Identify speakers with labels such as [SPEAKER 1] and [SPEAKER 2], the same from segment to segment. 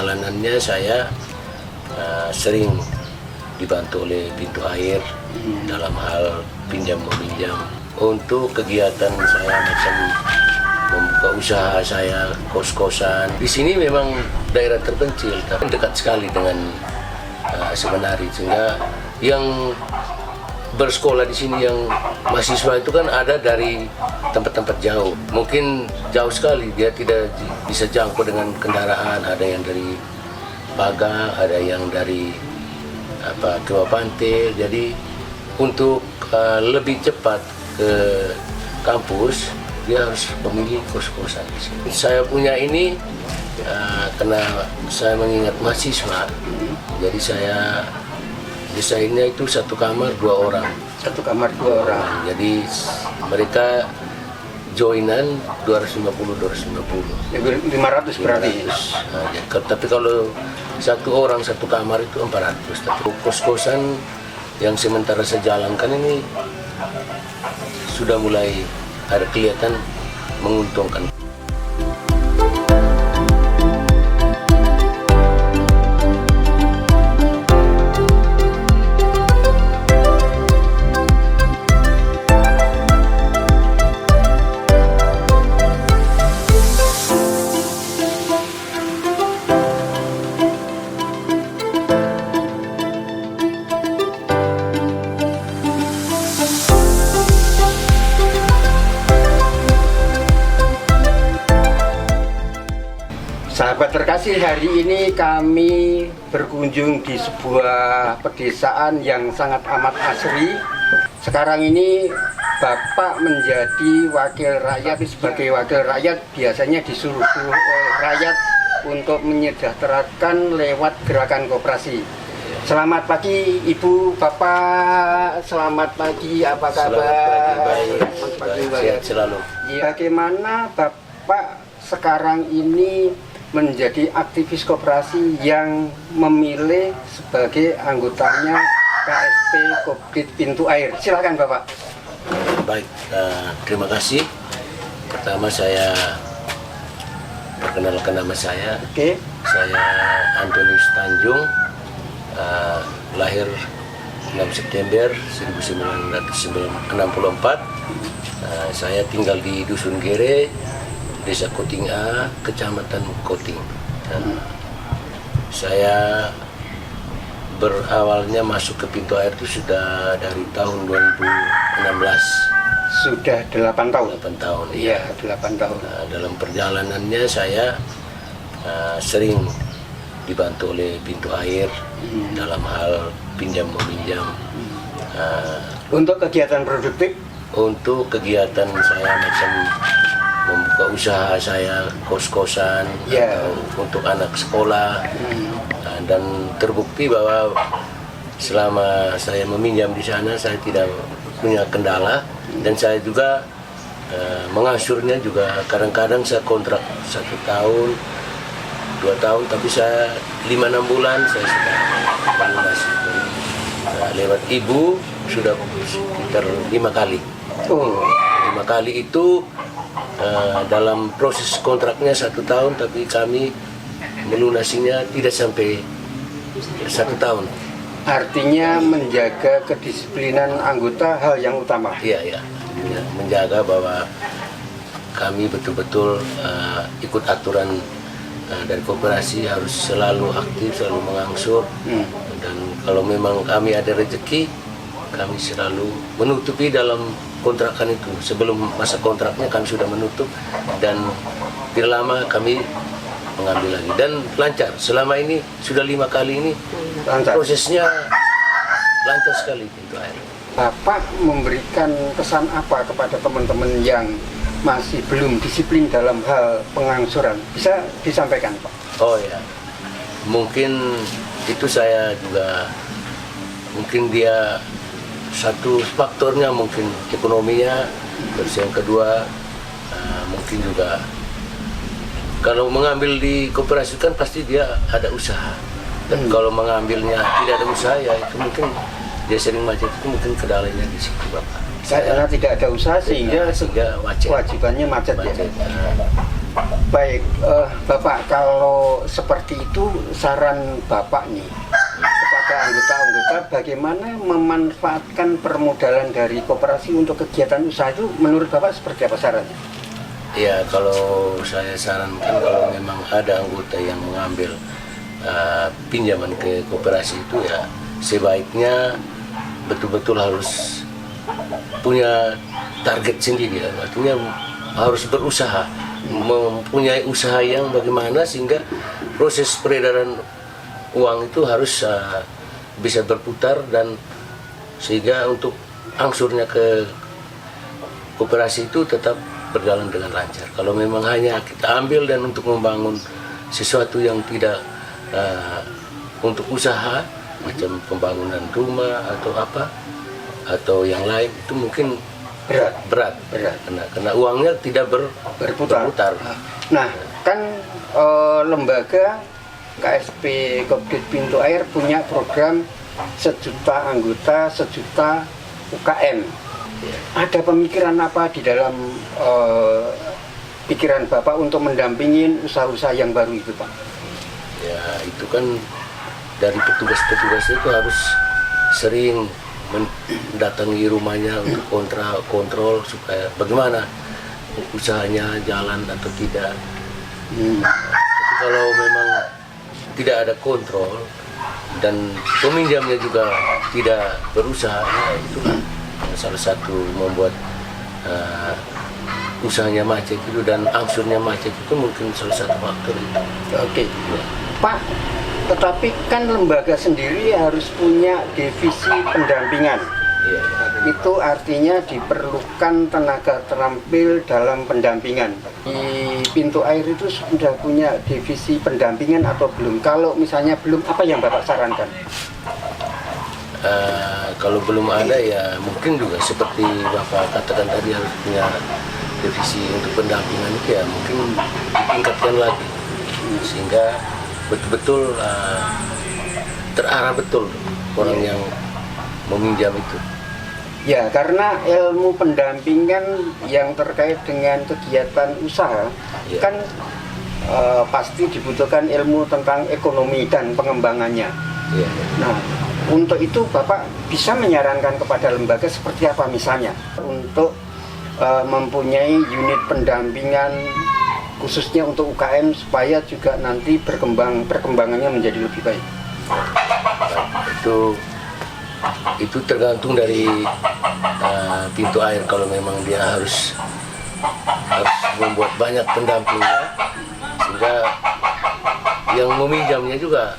[SPEAKER 1] perjalanannya saya sering dibantu oleh pintu air dalam hal pinjam meminjam. Untuk kegiatan saya macam membuka usaha saya, kos-kosan. Di sini memang daerah terpencil, tapi dekat sekali dengan Semenari, sehingga yang bersekolah di sini yang mahasiswa itu kan ada dari tempat-tempat jauh. Mungkin jauh sekali, dia tidak bisa jangkau dengan kendaraan. Ada yang dari Baga, ada yang dari Tua Pantai. Jadi untuk lebih cepat ke kampus, dia harus memilih kos-kosan di sini. Saya punya ini karena saya mengingat mahasiswa, jadi saya desainnya itu 1 kamar 2 orang.
[SPEAKER 2] 1 kamar 2 orang.
[SPEAKER 1] Jadi mereka joinan 250.
[SPEAKER 2] 500 berarti.
[SPEAKER 1] 500. Nah, tapi kalau 1 orang 1 kamar itu 400. Tapi kos-kosan yang sementara saya jalankan ini sudah mulai ada kelihatan menguntungkan.
[SPEAKER 2] Sahabat terkasih, hari ini kami berkunjung di sebuah pedesaan yang sangat amat asri. Sekarang ini Bapak menjadi wakil rakyat. Sebagai wakil rakyat biasanya disuruh oleh rakyat untuk menyejahterakan lewat gerakan koperasi. Selamat pagi Ibu, Bapak. Selamat pagi, apa kabar?
[SPEAKER 1] Selamat pagi, baik. Sehat selalu.
[SPEAKER 2] Bagaimana Bapak sekarang ini menjadi aktivis koperasi yang memilih sebagai anggotanya KSP Kopdit Pintu Air? Silakan Bapak.
[SPEAKER 1] Baik, terima kasih. Pertama saya perkenalkan nama saya.
[SPEAKER 2] Oke.
[SPEAKER 1] Saya Antonius Tanjung, lahir 6 September 1964. Saya tinggal di Dusun Gere, Desa Koting A, Kecamatan Koting. Saya berawalnya masuk ke pintu air itu sudah dari tahun 2016.
[SPEAKER 2] Sudah 8 tahun?
[SPEAKER 1] 8 tahun,
[SPEAKER 2] iya. 8 tahun.
[SPEAKER 1] Dalam perjalanannya saya sering dibantu oleh pintu air dalam hal pinjam meminjam.
[SPEAKER 2] Untuk kegiatan produktif?
[SPEAKER 1] Untuk kegiatan saya macam membuka usaha saya, kos-kosan, atau untuk anak sekolah. Dan terbukti bahwa selama saya meminjam di sana saya tidak punya kendala, dan saya juga mengasurnya juga kadang-kadang saya kontrak 1 tahun, 2 tahun, tapi saya 5-6 bulan saya sudah melunasi. Lewat ibu sudah sekitar 5 kali. 5 kali itu dalam proses kontraknya 1 tahun, tapi kami melunasinya tidak sampai 1 tahun.
[SPEAKER 2] Artinya menjaga kedisiplinan anggota hal yang utama.
[SPEAKER 1] Iya, menjaga bahwa kami betul-betul ikut aturan dari koperasi, harus selalu aktif, selalu mengangsur. Dan kalau memang kami ada rezeki, kami selalu menutupi dalam kontrakan itu. Sebelum masa kontraknya kami sudah menutup, dan tidak lama kami mengambil lagi, dan lancar. Selama ini sudah 5 kali ini lancar. Prosesnya lancar sekali pintu air.
[SPEAKER 2] Bapak memberikan pesan apa kepada teman-teman yang masih belum disiplin dalam hal pengangsuran? Bisa disampaikan Pak?
[SPEAKER 1] Oh ya, mungkin itu saya juga, mungkin dia satu faktornya mungkin ekonominya, terus yang kedua mungkin juga kalau mengambil di koperasi kan pasti dia ada usaha, dan kalau mengambilnya tidak ada usaha, ya itu mungkin dia sering macet, itu mungkin kendalanya di situ Bapak.
[SPEAKER 2] Karena tidak ada usaha sehingga
[SPEAKER 1] macet.
[SPEAKER 2] kewajibannya macet ya.
[SPEAKER 1] Macet.
[SPEAKER 2] Baik, Bapak, kalau seperti itu saran Bapak nih kepada anggota-anggota bagaimana memanfaatkan permodalan dari koperasi untuk kegiatan usaha itu menurut Bapak seperti apa sarannya?
[SPEAKER 1] Ya, kalau saya sarankan kalau memang ada anggota yang mengambil pinjaman ke koperasi itu ya sebaiknya betul-betul harus punya target sendiri ya. Artinya harus berusaha, mempunyai usaha yang bagaimana sehingga proses peredaran uang itu harus bisa berputar dan sehingga untuk angsurnya ke koperasi itu tetap berjalan dengan lancar. Kalau memang hanya kita ambil dan untuk membangun sesuatu yang tidak untuk usaha macam pembangunan rumah atau apa atau yang lain itu mungkin berat. Karena uangnya tidak berputar.
[SPEAKER 2] Nah, kan lembaga KSP Kopdit Pintu Air punya program 1 juta anggota, 1 juta UKM. Ada pemikiran apa di dalam pikiran Bapak untuk mendampingin usaha-usaha yang baru itu, Pak?
[SPEAKER 1] Ya, itu kan dari petugas-petugas itu harus sering mendatangi rumahnya untuk kontrol supaya bagaimana usahanya jalan atau tidak. Tapi kalau memang tidak ada kontrol dan peminjamnya juga tidak berusaha, ya itulah salah satu membuat usahanya macet itu dan angsurnya macet itu mungkin salah satu faktor itu.
[SPEAKER 2] Oke, Pak. Tetapi kan lembaga sendiri harus punya divisi pendampingan.
[SPEAKER 1] Iya.
[SPEAKER 2] Itu artinya diperlukan tenaga terampil dalam pendampingan. Di Pintu Air itu sudah punya divisi pendampingan atau belum? Kalau misalnya belum, apa yang Bapak sarankan?
[SPEAKER 1] Kalau belum ada ya mungkin juga seperti Bapak katakan tadi harus punya divisi untuk pendampingan itu ya mungkin ditingkatkan lagi sehingga betul-betul terarah betul orang yang meminjam itu.
[SPEAKER 2] Ya, karena ilmu pendampingan yang terkait dengan kegiatan usaha
[SPEAKER 1] Ya.
[SPEAKER 2] kan pasti dibutuhkan ilmu tentang ekonomi dan pengembangannya.
[SPEAKER 1] Ya.
[SPEAKER 2] Nah, untuk itu Bapak bisa menyarankan kepada lembaga seperti apa misalnya untuk mempunyai unit pendampingan khususnya untuk UKM supaya juga nanti perkembangannya menjadi lebih baik.
[SPEAKER 1] Itu tergantung dari Pintu Air kalau memang dia harus membuat banyak pendampingnya sehingga yang meminjamnya juga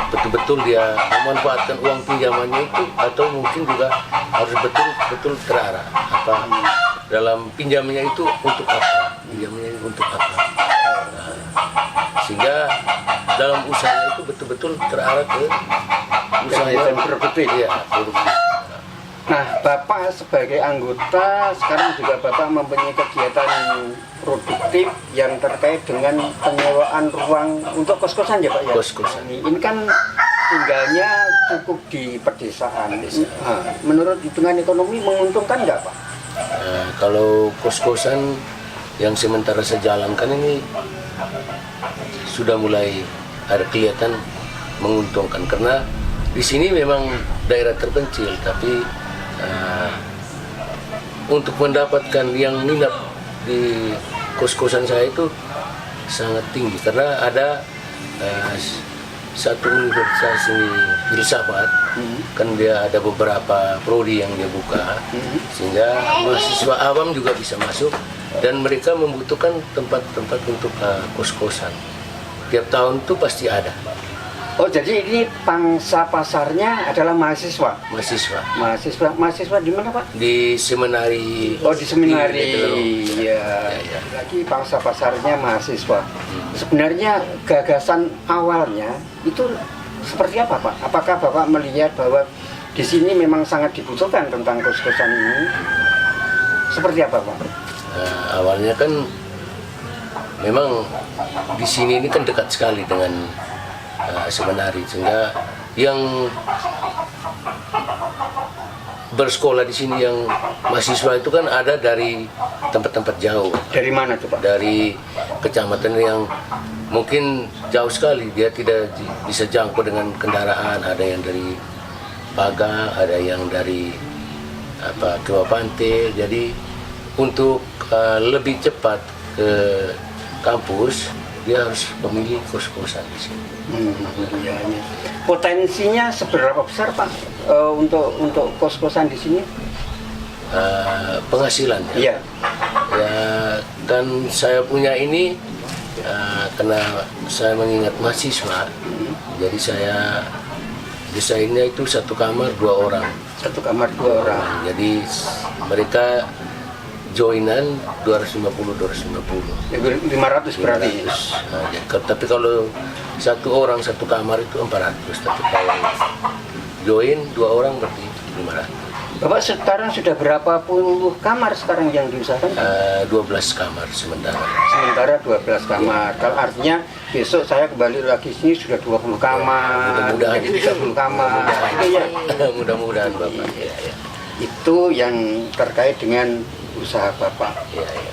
[SPEAKER 1] betul-betul dia memanfaatkan uang pinjamannya itu atau mungkin juga harus betul-betul terarah apa dalam pinjamnya itu untuk apa sehingga dalam usahanya itu betul-betul terarah ke usaha yang produktif ya.
[SPEAKER 2] Nah, Bapak sebagai anggota sekarang juga Bapak mempunyai kegiatan produktif yang terkait dengan penyewaan ruang untuk kos-kosan ya Pak ya?
[SPEAKER 1] Kos-kosan.
[SPEAKER 2] Ini kan tinggalnya cukup di pedesaan. Nah, menurut hitungan ekonomi menguntungkan nggak Pak?
[SPEAKER 1] Kalau kos-kosan yang sementara saya jalankan ini sudah mulai ada kelihatan menguntungkan karena di sini memang daerah terpencil tapi untuk mendapatkan yang minat di kos-kosan saya itu sangat tinggi karena ada satu universitas ini filsafat kan dia ada beberapa prodi yang dia buka sehingga mahasiswa awam juga bisa masuk dan mereka membutuhkan tempat-tempat untuk kos-kosan tiap tahun tuh pasti ada.
[SPEAKER 2] Oh, jadi ini pangsa pasarnya adalah mahasiswa? Mahasiswa di mana Pak?
[SPEAKER 1] Di Seminari.
[SPEAKER 2] Oh, di Seminari. Ya. Lagi pangsa pasarnya mahasiswa. Sebenarnya gagasan awalnya itu seperti apa Pak? Apakah Bapak melihat bahwa di sini memang sangat dibutuhkan tentang kos-kosan ini? Seperti apa Pak?
[SPEAKER 1] Awalnya kan memang di sini ini kan dekat sekali dengan Seminari sehingga yang bersekolah di sini yang mahasiswa itu kan ada dari tempat-tempat jauh,
[SPEAKER 2] Dari mana tuh Pak?
[SPEAKER 1] dari kecamatan yang mungkin jauh sekali, dia tidak bisa jangkau dengan kendaraan. Ada yang dari Paga, ada yang dari Tua Pantai. Jadi untuk lebih cepat ke kampus, dia harus memilih kos-kosan di sini.
[SPEAKER 2] Iya, iya. Potensinya seberapa besar Pak untuk kos-kosan di sini?
[SPEAKER 1] Penghasilan
[SPEAKER 2] Iya.
[SPEAKER 1] ya kan saya punya ini karena saya mengingat mahasiswa, jadi saya desainnya itu 1 kamar 2 orang.
[SPEAKER 2] 1 kamar 2 orang.
[SPEAKER 1] Jadi mereka joinan 250.
[SPEAKER 2] 500 berarti.
[SPEAKER 1] 500. Nah, tapi kalau 1 orang 1 kamar itu 400. Tapi kalau join 2 orang berarti 500.
[SPEAKER 2] Bapak sekarang sudah berapa puluh kamar sekarang yang diusahakan?
[SPEAKER 1] 12 kamar sementara.
[SPEAKER 2] Sementara 12 kamar. Kalau artinya besok saya kembali lagi sini sudah 20 kamar,
[SPEAKER 1] Mudah-mudahan.
[SPEAKER 2] jadi 30 kamar. Itu ya.
[SPEAKER 1] Mudah-mudahan Bapak. Ya, ya.
[SPEAKER 2] Itu yang terkait dengan usaha Bapak.
[SPEAKER 1] Ya, ya.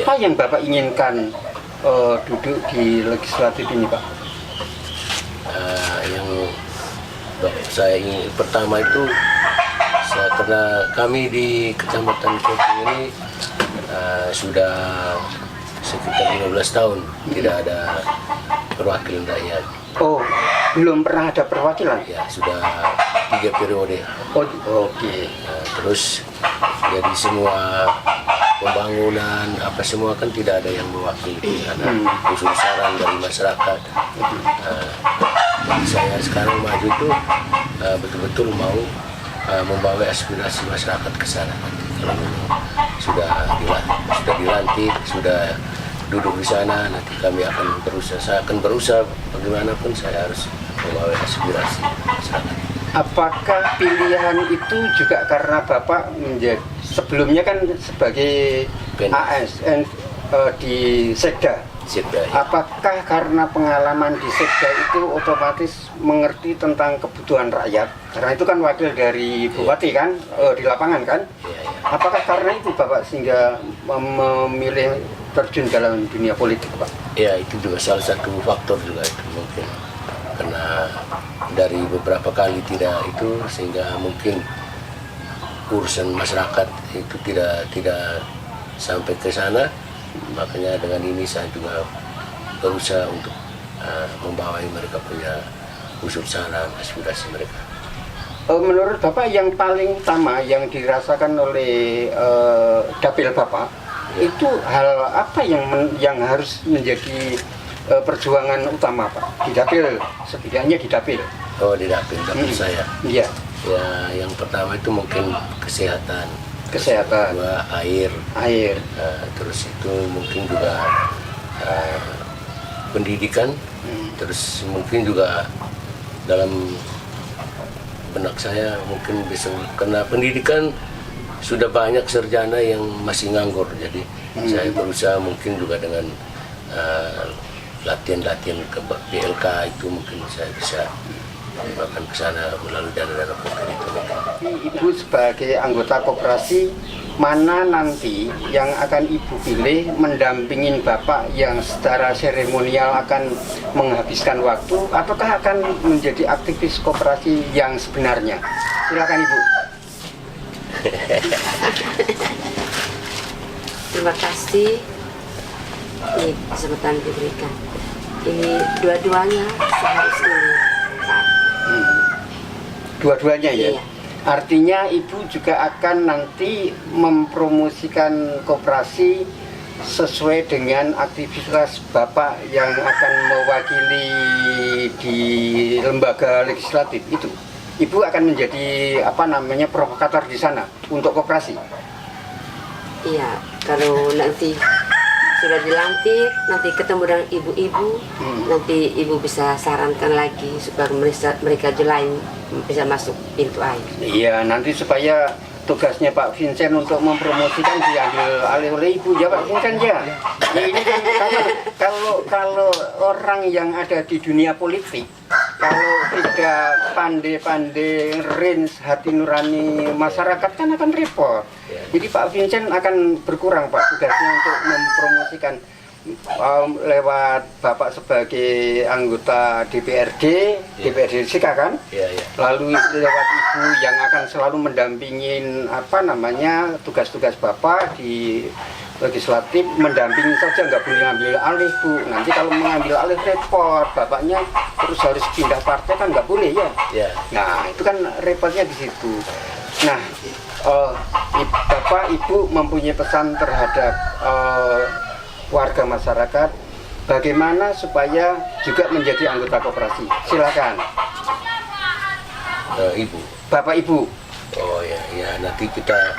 [SPEAKER 2] Apa yang Bapak inginkan duduk di legislatif ini Pak?
[SPEAKER 1] Yang saya ingin pertama itu karena kami di Kecamatan Kopi ini sudah sekitar 15 tahun tidak ada perwakilan rakyat.
[SPEAKER 2] Oh, belum pernah ada perwakilan?
[SPEAKER 1] Ya, sudah 3 periode.
[SPEAKER 2] Oh, oke.
[SPEAKER 1] Terus jadi semua pembangunan apa semua kan tidak ada yang mewakili karena usul saran dari masyarakat. Saya sekarang maju itu betul-betul mau membawa aspirasi masyarakat ke sana. Kalau memang sudah dilantik, sudah duduk di sana, nanti kami akan berusaha. Saya akan berusaha bagaimanapun saya harus membawa aspirasi masyarakat.
[SPEAKER 2] Apakah pilihan itu juga karena Bapak menjadi sebelumnya kan sebagai
[SPEAKER 1] PNS.
[SPEAKER 2] ASN di Sekda?
[SPEAKER 1] Sekda, ya.
[SPEAKER 2] Apakah karena pengalaman di Sekda itu otomatis mengerti tentang kebutuhan rakyat? Karena itu kan wakil dari Bupati kan, di lapangan kan?
[SPEAKER 1] Ya, ya.
[SPEAKER 2] Apakah karena itu Bapak sehingga memilih terjun dalam dunia politik Pak?
[SPEAKER 1] Ya, itu juga salah satu faktor juga itu mungkin. Karena dari beberapa kali tidak itu sehingga mungkin urusan masyarakat itu tidak sampai ke sana. Makanya dengan ini saya juga berusaha untuk membawa mereka punya usul saran, aspirasi mereka.
[SPEAKER 2] Menurut Bapak yang paling utama yang dirasakan oleh dapil Bapak itu hal apa yang harus menjadi perjuangan utama Pak di dapil, setidaknya di dapil?
[SPEAKER 1] Oh, di dapil saya.
[SPEAKER 2] Iya.
[SPEAKER 1] Ya, yang pertama itu mungkin kesehatan. Kedua, air. Terus itu mungkin juga pendidikan. Terus mungkin juga dalam benak saya mungkin bisa karena pendidikan sudah banyak sarjana yang masih nganggur. Jadi saya berusaha mungkin juga dengan latihan ke PLK itu mungkin saya bisa bahkan ke sana melalui dana-dana koper itu.
[SPEAKER 2] Ibu sebagai anggota koperasi, mana nanti yang akan Ibu pilih mendampingin Bapak yang secara seremonial akan menghabiskan waktu, ataukah akan menjadi aktivis koperasi yang sebenarnya? Silakan Ibu.
[SPEAKER 3] Terima kasih ini kesempatan diberikan. Ini dua-duanya seharusnya Pak.
[SPEAKER 2] Dua-duanya ya?
[SPEAKER 3] Iya.
[SPEAKER 2] Artinya Ibu juga akan nanti mempromosikan koperasi sesuai dengan aktivitas Bapak yang akan mewakili di lembaga legislatif itu. Ibu akan menjadi provokator di sana untuk koperasi.
[SPEAKER 3] Iya, kalau nanti sudah dilantik, nanti ketemu dengan ibu-ibu, nanti ibu bisa sarankan lagi supaya mereka lain bisa masuk pintu air.
[SPEAKER 2] Iya, nanti supaya tugasnya Pak Vincent untuk mempromosikan diambil alih oleh Ibu ya Pak Vincent ya. Ya ini kan kalau orang yang ada di dunia politik kalau tidak pandai-pandai range hati nurani masyarakat kan akan repot. Jadi Pak Vincent akan berkurang Pak tugasnya untuk mempromosikan lewat Bapak sebagai anggota DPRD Sika kan? Lalu lewat Ibu yang akan selalu mendampingin tugas-tugas Bapak di legislatif, mendampingi saja, nggak boleh ngambil alih Bu. Nanti kalau mengambil alih repot, Bapaknya terus harus pindah partai kan nggak boleh ya? Nah itu kan repotnya di situ. Nah Bapak Ibu mempunyai pesan terhadap warga masyarakat bagaimana supaya juga menjadi anggota koperasi. Silakan.
[SPEAKER 1] Ibu.
[SPEAKER 2] Bapak Ibu.
[SPEAKER 1] Oh ya nanti kita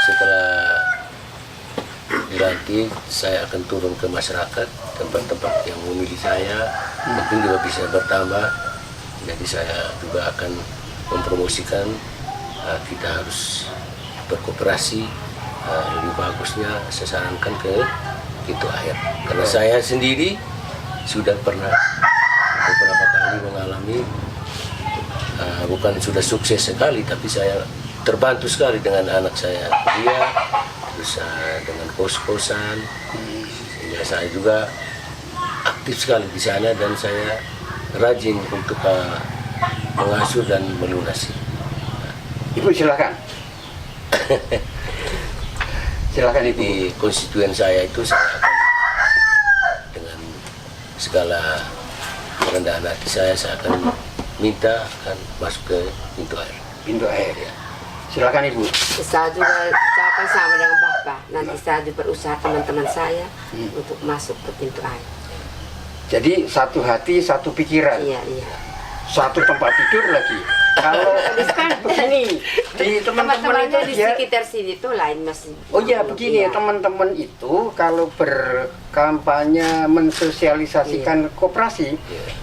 [SPEAKER 1] setelah dilantik saya akan turun ke masyarakat, tempat-tempat yang memilih saya, mungkin juga bisa bertambah. Jadi saya juga akan mempromosikan kita harus berkooperasi. Lebih bagusnya saya sarankan ke pintu air, karena saya sendiri sudah pernah beberapa kali mengalami, bukan sudah sukses sekali, tapi saya terbantu sekali dengan anak saya kuliah, terus dengan kos-kosan, sehingga saya juga aktif sekali di sana dan saya rajin untuk mengasuh dan melunasi.
[SPEAKER 2] Ibu silakan. Silakan Ibu.
[SPEAKER 1] Di konstituen saya itu saya akan dengan segala kerendahan hati saya akan minta akan masuk ke pintu air.
[SPEAKER 2] Pintu air ya. Silakan Ibu.
[SPEAKER 3] Saya juga ucapan sama dengan Bapak. Nanti saya juga berusaha teman-teman saya untuk masuk ke pintu air.
[SPEAKER 2] Jadi satu hati, satu pikiran.
[SPEAKER 3] Iya.
[SPEAKER 2] Satu tempat tidur lagi. Kalau kan begini di teman-teman itu
[SPEAKER 3] di
[SPEAKER 2] dia.
[SPEAKER 3] sekitar sini tuh lain masih.
[SPEAKER 2] Oh iya begini teman-teman itu kalau berkampanye mensosialisasikan koperasi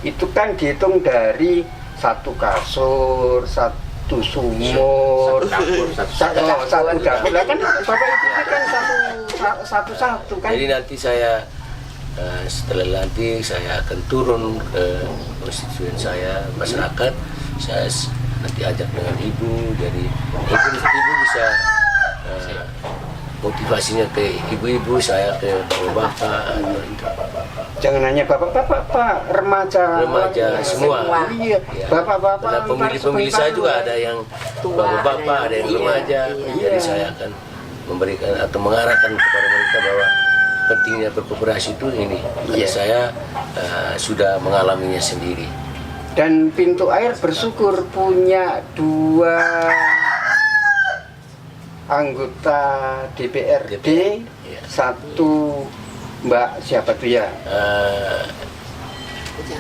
[SPEAKER 2] itu kan dihitung dari satu kasur, satu sumur, satu dapur. Lah kan Bapak Ibu kan satu kan.
[SPEAKER 1] Jadi nanti saya setelah nanti saya akan turun ke konstituen saya, masyarakat. Saya nanti ajak dengan Ibu, jadi mungkin Ibu bisa motivasinya ke ibu-ibu, saya ke bapak.
[SPEAKER 2] Jangan hanya bapak-bapak, Pak, remaja
[SPEAKER 1] semua.
[SPEAKER 2] Iya, bapak-bapak.
[SPEAKER 1] Karena pemilih-pemilih saya juga ada yang bapak-bapak, ada yang remaja. Jadi saya akan memberikan atau mengarahkan kepada mereka bahwa pentingnya berkooperasi itu ini. Karena saya sudah mengalaminya sendiri.
[SPEAKER 2] Dan pintu air bersyukur punya 2 anggota DPRD, satu Mbak siapa tuh ya?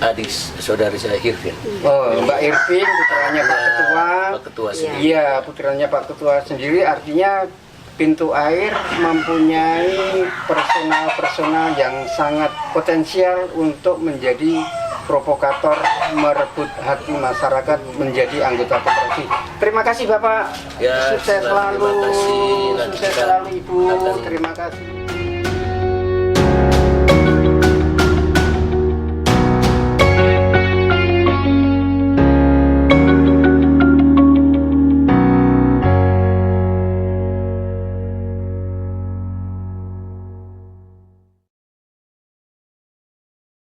[SPEAKER 1] Adik saudari saya Irvin.
[SPEAKER 2] Oh, Mbak Irvin, putranya Pak Ketua.
[SPEAKER 1] Pak Ketua sendiri.
[SPEAKER 2] Iya, putranya Pak Ketua sendiri. Artinya pintu air mempunyai personal yang sangat potensial untuk menjadi provokator, merebut hati masyarakat menjadi anggota koperasi. Terima kasih Bapak.
[SPEAKER 1] Ya,
[SPEAKER 2] Sukses selalu.
[SPEAKER 1] terima kasih.
[SPEAKER 2] Sukses selalu Ibu. Terima kasih.